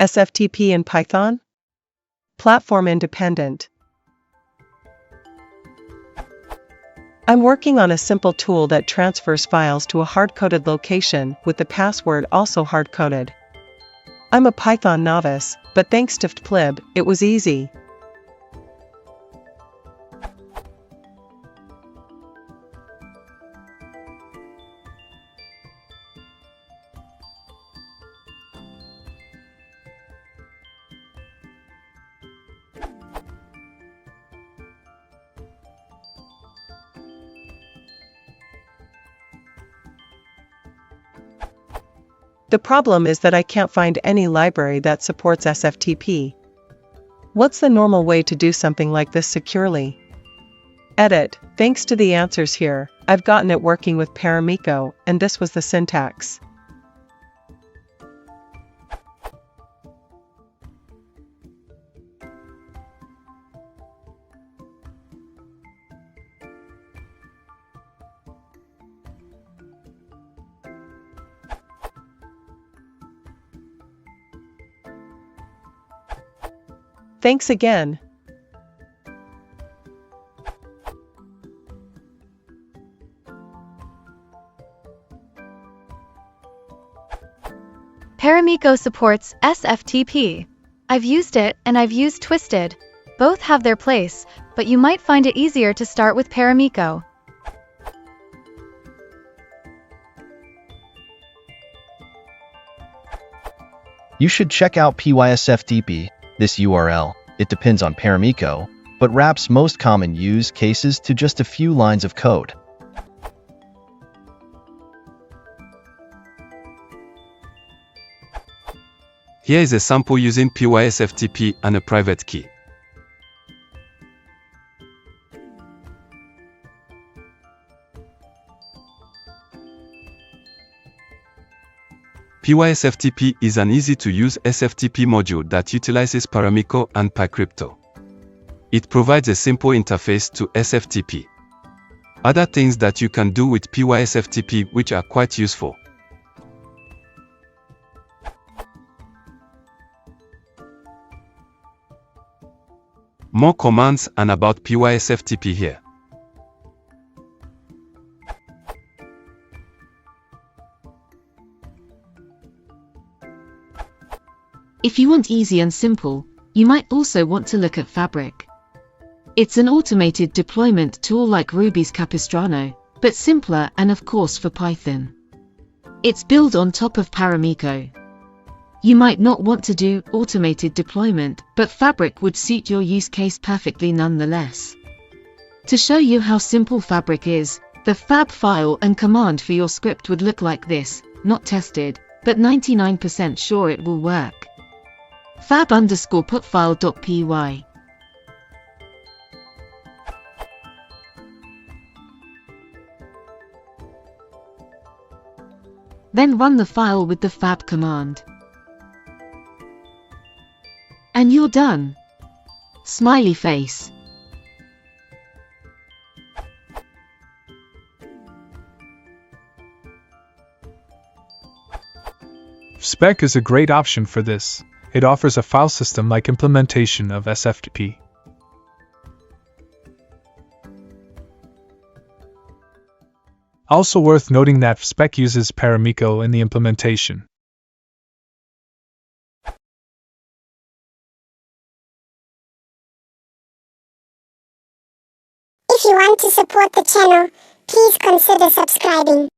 SFTP in Python? Platform independent. I'm working on a simple tool that transfers files to a hard-coded location with the password also hard-coded. I'm a Python novice, but thanks to Sftp, it was easy. The problem is that I can't find any library that supports SFTP. What's the normal way to do something like this securely? Edit. Thanks to the answers here, I've gotten it working with Paramiko, and this was the syntax. Thanks again. Paramiko supports SFTP. I've used it and I've used Twisted. Both have their place, but you might find it easier to start with Paramiko. You should check out PySFTP. This URL, it depends on Paramiko, but wraps most common use cases to just a few lines of code. Here is a sample using PySFTP and a private key. PySFTP is an easy-to-use SFTP module that utilizes Paramiko and PyCrypto. It provides a simple interface to SFTP. Other things that you can do with PySFTP which are quite useful. More commands and about PySFTP here. If you want easy and simple, you might also want to look at Fabric. It's an automated deployment tool like Ruby's Capistrano, but simpler and of course for Python. It's built on top of Paramiko. You might not want to do automated deployment, but Fabric would suit your use case perfectly nonetheless. To show you how simple Fabric is, the fab file and command for your script would look like this, not tested, but 99% sure it will work. fab_putfile.py. Then run the file with the fab command. And you're done. Smiley face. Spec is a great option for this. It offers a file system-like implementation of SFTP. Also worth noting that Spec uses Paramiko in the implementation. If you want to support the channel, please consider subscribing.